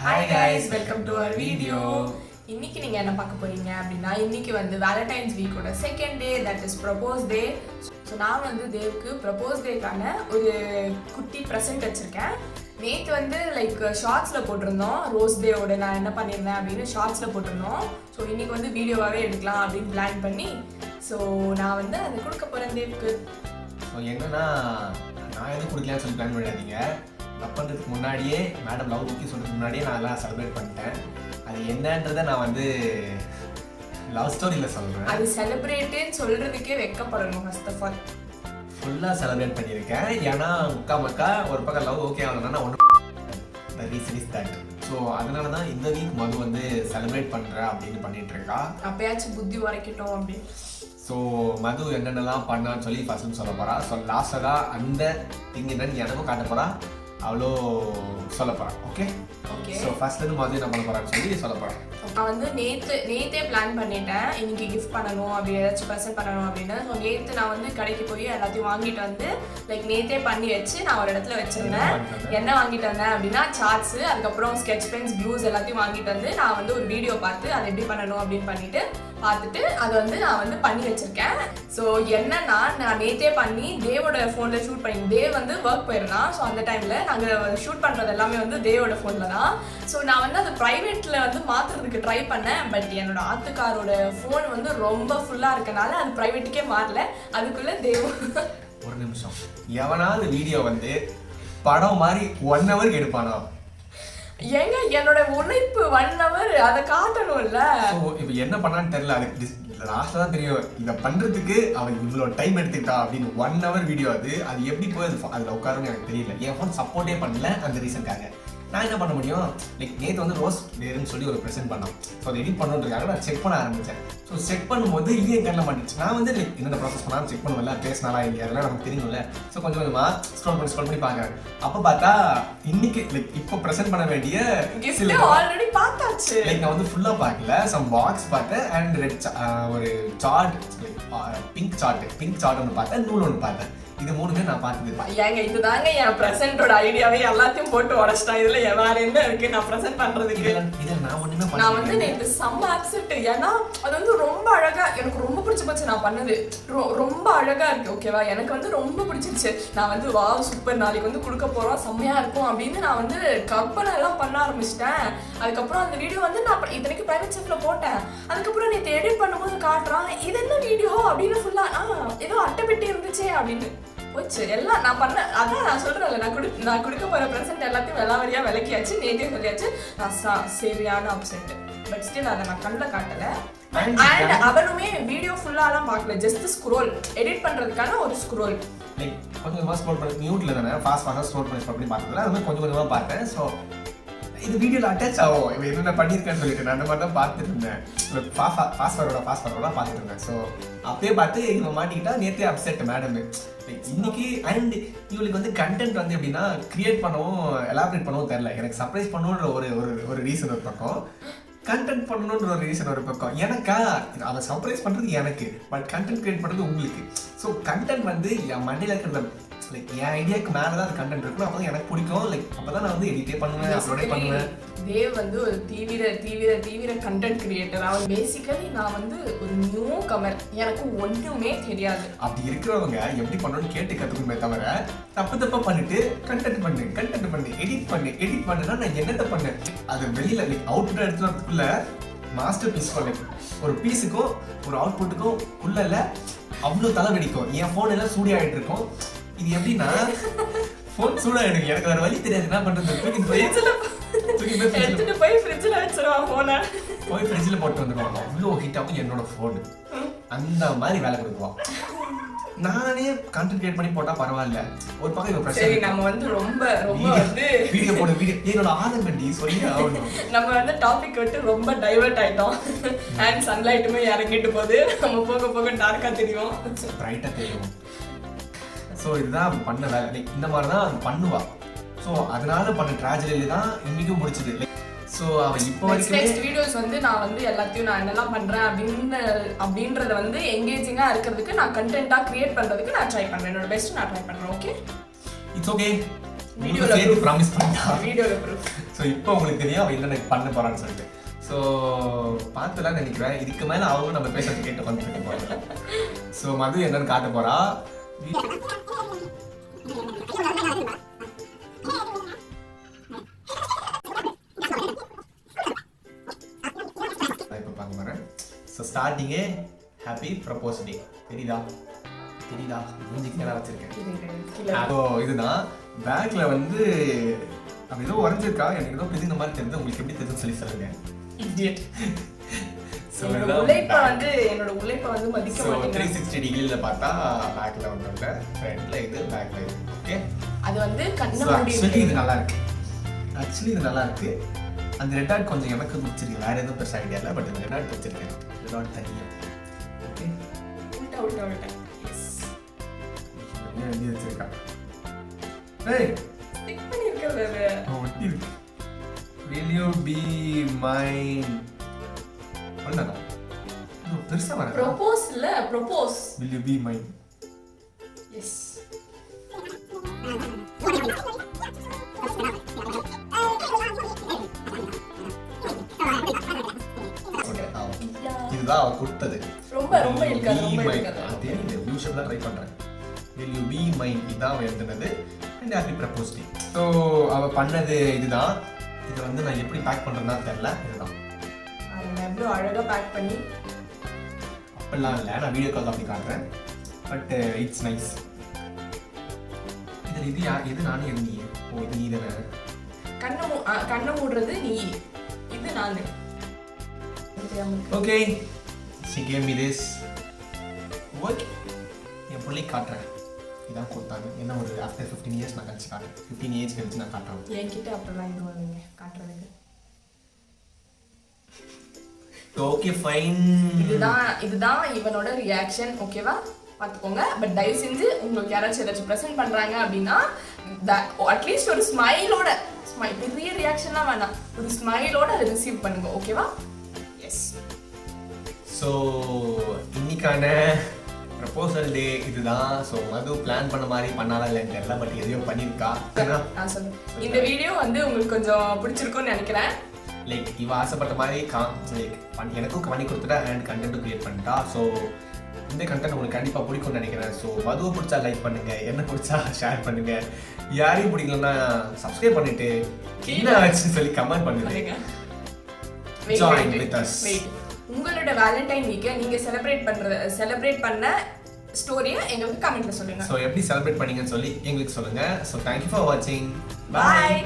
Hi guys, welcome to our video. இன்னைக்கு நீங்க என்ன பார்க்க போறீங்க அப்படினா இன்னைக்கு வந்து வேலண்டைன்ஸ் வீக்கோட second day, that is propose day. So நான் வந்து தேவுக்கு ப்ரப்போஸ் டேக்கான ஒரு குட்டி ப்ரெசென்ட் வச்சிருக்கேன். நேற்று வந்து லைக் ஷார்ட்ஸில் போட்டிருந்தோம், ரோஸ் டேவோட நான் என்ன பண்ணியிருந்தேன் அப்படின்னு ஷார்ட்ஸில் போட்டிருந்தோம். ஸோ இன்னைக்கு வந்து வீடியோவாகவே எடுக்கலாம் அப்படின்னு பிளான் பண்ணி ஸோ நான் வந்து அதை கொடுக்க போகிறேன் தேவுக்கு. ஸோ என்னன்னா நான் எதுவும் கொடுக்கலான்னு சொல்லி பிளான் பண்ணிடாதீங்க. லவ் பண்ணுறதுக்கு முன்னாடியே மேடம் லவ் புக்கி சொல்கிறதுக்கு முன்னாடியே நான் எல்லாம் செலிப்ரேட் பண்ணிட்டேன். அது என்னன்றதை நான் வந்து லவ் ஸ்டோரியில் சொல்கிறேன். அது செலிப்ரேட்டுன்னு சொல்கிறதுக்கே வெக்கப்படணும். ஃபர்ஸ்ட் ஆஃப் ஆல் ஃபுல்லாக செலிப்ரேட் பண்ணியிருக்கேன். ஏன்னா மக்கா ஒரு பக்கம் லவ் ஓகே ஆகணும்னா நான் ஒன்று ரீசன் இஸ் தட். ஸோ அதனால தான் இந்த வீக் மது வந்து செலிப்ரேட் பண்ணுறேன் அப்படின்னு பண்ணிட்டு இருக்கா. அப்பயாச்சும் புத்தி உரைக்கட்டும் அப்படின்னு. ஸோ மது என்னென்னலாம் பண்ணான்னு சொல்லி ஃபர்ஸ்ட்னு சொல்ல போகிறா. ஸோ லாஸ்ட்டாக தான் அந்த திங் என்னன்னு எனக்கும் காட்ட போகிறா, அவ்வளோ சொல்ல போகிறான். Okay okay. ஸோ ஃபர்ஸ்ட்லேருந்து மது என்ன பண்ண போகிறான்னு சொல்லி சொல்ல போகிறேன். நான் வந்து நேற்றே பிளான் பண்ணிட்டேன் இன்னைக்கு கிஃப்ட் பண்ணணும் அப்படி ஏதாச்சும் ப்ரெசென்ட் பண்ணணும் அப்படின்னு. ஸோ நேற்று நான் வந்து கடைக்கு போய் எல்லாத்தையும் வாங்கிட்டு வந்து லைக் நேற்றே பண்ணி வச்சு நான் ஒரு இடத்துல வச்சிருந்தேன். என்ன வாங்கிட்டு வந்தேன் அப்படின்னா சார்ட்ஸு, அதுக்கப்புறம் ஸ்கெட்ச் பென்ஸ், க்ளூஸ் எல்லாத்தையும் வாங்கிட்டு வந்து நான் வந்து ஒரு வீடியோ பார்த்து அதை எப்படி பண்ணணும் அப்படின்னு பார்த்துட்டு அதை வந்து நான் வந்து பண்ணி வச்சிருக்கேன். ஸோ என்னன்னா நான் நேற்றே பண்ணி தேவோட ஃபோனில் ஷூட் பண்ணி, தேவ் வந்து ஒர்க் போயிருந்தான். ஸோ அந்த டைமில் நாங்கள் ஷூட் பண்ணுறது எல்லாமே வந்து தேவோட ஃபோனில் தான். ஸோ நான் வந்து அது ப்ரைவேட்டில் வந்து மாற்றுறதுக்கு ட்ரை பண்ணேன். பட் என்னோட ஆத்துக்காரோட ஃபோன் வந்து ரொம்ப ஃபுல்லாக இருக்கனால அது ப்ரைவேட்டுக்கே மாறல. அதுக்குள்ளே தேவ் ஒரு நிமிஷம், எவனாவது வீடியோ வந்து படம் மாதிரி 1 hour எடுப்பானா? ஏங்க என்னோட உழைப்பு 1 hour அதை காட்டணும்ல. ஸோ இப்போ என்ன பண்ணான்னு தெரியல. அதுக்கு லாஸ்ட்டாக தான் தெரியும் இதை பண்ணுறதுக்கு அவன் இவ்வளோ டைம் எடுத்துக்கிட்டா அப்படின்னு. 1 hour வீடியோ அது எப்படி போய் அதில் உட்காருன்னு எனக்கு தெரியல. என் ஃபோன் சப்போர்ட்டே பண்ணல அந்த ரீசனுக்காக. நான் என்ன பண்ண முடியும், லைக் நேற்று வந்து ரோஸ் டேன்னு சொல்லி ஒரு ப்ரெசென்ட் பண்ணோம். ஸோ அதை எடிட் பண்ணுறதுக்காக நான் செக் பண்ண ஆரம்பித்தேன். ஸோ செக் பண்ணும்போது இது என் கண்ணில் மாட்டிச்சு. நான் வந்து லைக் என்னென்ன ப்ராசஸ் பண்ணாலும் செக் பண்ணுவேன்ல, பேசினாலா இல்லையா அதெல்லாம் நமக்கு தெரியும்ல. ஸோ கொஞ்சம் கொஞ்சமாக ஸ்க்ரோல் பண்ணி பார்க்குறேன். அப்போ பார்த்தா இன்னைக்கு லைக் இப்போ ப்ரெசென்ட் பண்ண வேண்டிய ஆல்ரெடி பார்த்தாச்சு. லைக் நான் வந்து ஃபுல்லாக பார்க்கல, சம் பாக்ஸ் பார்த்தேன் அண்ட் ரெட் ஒரு சார்ட், பிங்க் சார்ட் ஒன்று பார்த்தேன், நூல் ஒன்று பார்த்தேன். இது 3மே நான் பார்த்தது. ஏங்க இதுதாங்க என் ப்ரெசென்ட்டோட ஐடியாவே எல்லாத்தையும் போட்டு உடச்சிட்டேன். இதுல வேற என்ன இருக்கு நான் ப்ரெசென்ட் பண்றதுக்கு? இதை நான் ஒண்ணுமே பண்ணல. நான் வந்து நேற்று செம்ம அப்செட். ஏன்னா அது வந்து ரொம்ப அழகா, எனக்கு ரொம்ப பிடிச்சி போச்சு. நான் பண்ணது ரொம்ப அழகா இருக்கு. ஓகேவா, எனக்கு வந்து ரொம்ப பிடிச்சிருச்சு. நான் வந்து வா சூப்பர், நாளைக்கு வந்து கொடுக்க போறோம், செம்மையா இருக்கும் அப்படின்னு நான் வந்து கற்பனை எல்லாம் பண்ண ஆரம்பிச்சிட்டேன். அதுக்கப்புறம் அந்த வீடியோ வந்து நான் இத்தனைக்கு பிரைவேட் செஃப்ல போட்டேன். அதுக்கப்புறம் நேற்று எடிட் பண்ணும்போது காட்டுறான், இது என்ன வீடியோ அப்படின்னு ஃபுல்லா ஏதோ அட்டைப்பெட்டி இருந்துச்சே அப்படின்னு போச்சு. எல்லாம் நான் பண்ண அதான் நான் சொல்றேன்ல, நான் கொடுக்க போற ப்ரெசென்ட் எல்லாத்தையும் வெளாவரியா விளக்கியாச்சு, நேற்றே சொல்லியாச்சு. நான் சரியான அப்சென்ட். பட் ஸ்டில் அதை நான் கண்ணில் காட்டல. அண்ட் அவனுமே வீடியோ ஃபுல்லாலாம் பார்க்கல, ஜஸ்ட் ஸ்க்ரோல் எடிட் பண்றதுக்கான ஒரு ஸ்க்ரோல். லைக் கொஞ்சம் கொஞ்சமாக ஸ்க்ரோல் பண்ணி மியூட்ல தானே ஃபாஸ்ட்டாக ஸ்க்ரோல் பண்ணி பார்த்ததில்ல, அது மாதிரி கொஞ்சம் கொஞ்சமாக பார்த்தேன். ஸோ இது வீடியோவில் அட்டாச் ஆகும் இவன் என்னென்ன பண்ணியிருக்கேன்னு சொல்லிட்டு நான் அந்த மாதிரி தான் பார்த்துட்டு இருந்தேன். ஃபாஸ்ட் ஃபார்வர்டாக பார்த்துட்டு இருந்தேன். ஸோ அப்பயே பார்த்து இவன் மாட்டிக்கிட்டா நேற்றே அப்செட் மேடம். லைக் இன்னைக்கு அண்ட் இவளுக்கு வந்து கண்டென்ட் வந்து எப்படின்னா கிரியேட் பண்ணவும் எலாபரேட் பண்ணவும் தெரில. எனக்கு சர்ப்ரைஸ் பண்ணணுன்ற ஒரு ரீசன் ஒரு பக்கம், கண்டென்ட் பண்ணணுன்ற ஒரு ரீசன் ஒரு பக்கம். எனக்கா அதை சர்ப்ரைஸ் பண்ணுறது எனக்கு, பட் கண்டென்ட் கிரியேட் பண்ணுறது உங்களுக்கு. ஸோ கண்டென்ட் வந்து என் மண்டையில் இருக்கிற லைக் என் ஐடியாவுக்கு மேலே தான் அந்த கண்டென்ட் இருக்கணும். அப்போ தான் எனக்கு பிடிக்கும். லைக் அப்போ தான் நான் வந்து எடிட்டே பண்ணுவேன், அப்லோடே பண்ணுவேன். தேவ் வந்து ஒரு தீவிர கண்டென்ட் கிரியேட்டர். அவன் பேசிக்கலி நான் வந்து ஒரு நியூ கமர், எனக்கு ஒன்றுமே தெரியாது. அப்படி இருக்கிறவங்க எப்படி பண்ணணும்னு கேட்டு கற்றுக்கணுமே தவிர தப்பா பண்ணிட்டு கண்டென்ட் பண்ணு எடிட் பண்ணுன்னா நான் என்னத்தை பண்ணேன். அது வெளியில் லைக் அவுட்புட் எடுத்து வரதுக்குள்ள மாஸ்டர் பீஸ் பண்ணேன். ஒரு பீஸுக்கும் ஒரு அவுட்புட்டுக்கும் உள்ள அவ்வளோ தலை வெடிக்கும். என் ஃபோன் எல்லாம் சூடியாகிட்டு இருக்கும். இது எப்படின்னா ஃபோன் சூடாகிடுங்க, எனக்கு வேறு வழி தெரியாது என்ன பண்ணுறது. எடுத்துட்டு போய் ஃப்ரிட்ஜில் வச்சிருவான் ஃபோனை, போய் ஃப்ரிட்ஜில் போட்டு வந்துடுவாங்க. அவ்வளோ ஹீட் ஆகும் என்னோட ஃபோனு. அந்த மாதிரி வேலை கொடுக்குவான். நானே கண்டென்ட் கிரியேட் பண்ணி போட்டா பரவாயில்ல. ஒரு பக்கம் இவன் பிரச்சனை. சரி நம்ம வந்து ரொம்ப வந்து வீடியோ என்னோட ஆதங்கண்டி சொல்லி ஆகணும். நம்ம வந்து டாபிக் விட்டு ரொம்ப டைவர்ட் ஆயிட்டோம். அண்ட் சன்லைட்டுமே இறங்கிட்டு போகுது, நம்ம போக டார்க்கா தெரியும், பிரைட்டா தெரியும். ஸோ இதுதான் பண்ண வேலை. லைக் இந்த மாதிரி தான் பண்ணுவா. ஸோ அதனால பண்ண ட்ராஜடியில தான் இன்னைக்கும் முடிச்சது. லைக் ஸோ அவன் இப்போ வரைக்கும் நெக்ஸ்ட் வீடியோஸ் வந்து நான் வந்து எல்லாத்தையும் நான் என்னெல்லாம் பண்ணுறேன் அப்படின்றத வந்து எங்கேஜிங்காக இருக்கிறதுக்கு, நான் கண்டென்ட்டாக கிரியேட் பண்ணுறதுக்கு நான் ட்ரை பண்ணுறேன். என்னோட பெஸ்ட்டு நான் ட்ரை பண்ணுறேன். Okay, it's okay. வீடியோல சேர்த்து ப்ராமிஸ் பண்ணிட்டா. வீடியோல ப்ரூஃப். ஸோ இப்போ உங்களுக்கு தெரியும் அவன் என்ன பண்ண போறான்னு சொல்லிட்டு. ஸோ பார்த்துலாம் நினைக்கிறேன். இதுக்கு மேலே அவங்க நம்ம பேசுறது கேட்டு வந்துட்டு போறாங்க. ஸோ மது என்னன்னு காட்ட போறா. இப்போ பார்க்க போறேன். ஸோ ஸ்டார்டிங்கே ஹாப்பி ப்ரப்போஸ் டே. தெரியுதா மூஞ்சிக்கு நேரம் வச்சிருக்கேன். அப்போ இதுதான் பேக்ல வந்து அப்படி ஏதோ உறைஞ்சிருக்கா. எனக்கு ஏதோ பிதுங்க மாதிரி தெரிஞ்சு உங்களுக்கு எப்படி தெரிஞ்சுன்னு சொல்லி சொல்லுங்க. இடியட். என்னோட உழைப்பை வந்து மதிக்க மாட்டேங்க. 360 டிகிரில பார்த்தா பேக்ல வந்து ஃப்ரண்ட்ல இது பேக்ல இது. ஓகே, அது வந்து கண்ணை மூடி ஆக்சுவலி இது நல்லா இருக்கு. அந்த ரெட் டாட் கொஞ்சம் எனக்கு பிடிச்சிருக்கு. வேற எதுவும் பெருசா ஐடியா இல்லை. பட் இந்த ரெட் டாட் பிடிச்சிருக்கேன். ரெட் டாட் தனியா. ஓகே, உல்டா எஸ் என்ன எழுதி வச்சிருக்கா. ஏய் ஸ்டிக் பண்ணிருக்கல. ஒட்டி இருக்கு. Will you be mine? என்னடா இது பெருசா வர. ப்ரோபோஸ் இல்ல, propose. Will you be mine? Yes. இதுதான் அவ கொடுத்தது. ரொம்ப இருக்காது. அதே இந்த யூஷுவலா ட்ரை பண்றேன். Will you be mine? இதான் அவ எழுதுனது. And happy propose day. So அவ பண்ணது இதுதான். இதை வந்து நான் எப்படி பேக் பண்றேன்னா தெரியல. இதுதான் எவ்வளோ அழகா பேக் பண்ணி. அப்படிலாம் இல்லை, நான் வீடியோ கால் அப்படி காட்டுறேன். But it's nice. இதில் இது நானே எது நீ? ஓ, இது நீ தானே. கண்ணை மூடுறது நீ, இது நானு. Okay, she gave me this. Okay, என் பிள்ளை காட்டுறேன். இதான் கொடுத்தாங்க. என்ன ஒரு ஆஃப்டர் 15 இயர்ஸ் நான் கழிச்சு காட்டுறேன். 15 ஏஜ் கழிச்சு நான் காட்டுறேன். என்கிட்ட அப்படிலாம் இது வருவீங்க காட்டுறதுக்கு. Okay fine. இதுதான் இவனோட ரியாக்ஷன். ஓகேவா, பார்த்துக்கோங்க. பட் தயவு செஞ்சு உங்களுக்கு யாராச்சும் ஏதாச்சும் ப்ரெசென்ட் பண்றாங்க அப்படின்னா அட்லீஸ்ட் ஒரு ஸ்மைலோட, பெரிய ரியாக்ஷன்லாம் வேணாம், ஒரு ஸ்மைலோட அதை ரிசீவ் பண்ணுங்க. ஓகேவா? எஸ். ஸோ இன்னைக்கான ப்ரப்போசல் டே இதுதான். ஸோ மது பிளான் பண்ண மாதிரி பண்ணாலும் இல்லைன்னு தெரியல. பட் எதையோ பண்ணியிருக்கா. நான் சொல்றேன், இந்த வீடியோ வந்து உங்களுக்கு கொஞ்சம் பிடிச்சிருக்கும்னு நினைக்கிறேன். லைக் இவ ஆசைப்பட்ட மாதிரி எனக்கும் பண்ணி கொடுத்துட்டா அண்ட் கண்டென்ட்டும் கிரியேட் பண்ணிட்டா. ஸோ இந்த கண்டென்ட் உங்களுக்கு கண்டிப்பாக பிடிக்கும்னு நினைக்கிறேன். ஸோ மதுவை பிடிச்சா லைக் பண்ணுங்க, என்ன பிடிச்சா ஷேர் பண்ணுங்க, யாரையும் பிடிக்கலன்னா சப்ஸ்கிரைப் பண்ணிட்டு என்ன ஆச்சுன்னு சொல்லி கமெண்ட் பண்ணுங்க. Join with us. உங்களோட வேலண்டைன் வீக்கை நீங்க செலிப்ரேட் பண்ண ஸ்டோரியை எங்களுக்கு கமெண்ட்ல சொல்லுங்க. ஸோ எப்படி செலிப்ரேட் பண்ணீங்கன்னு சொல்லி எங்களுக்கு சொல்லுங்க. ஸோ தேங்க்யூ ஃபார் வாட்சிங். பாய்.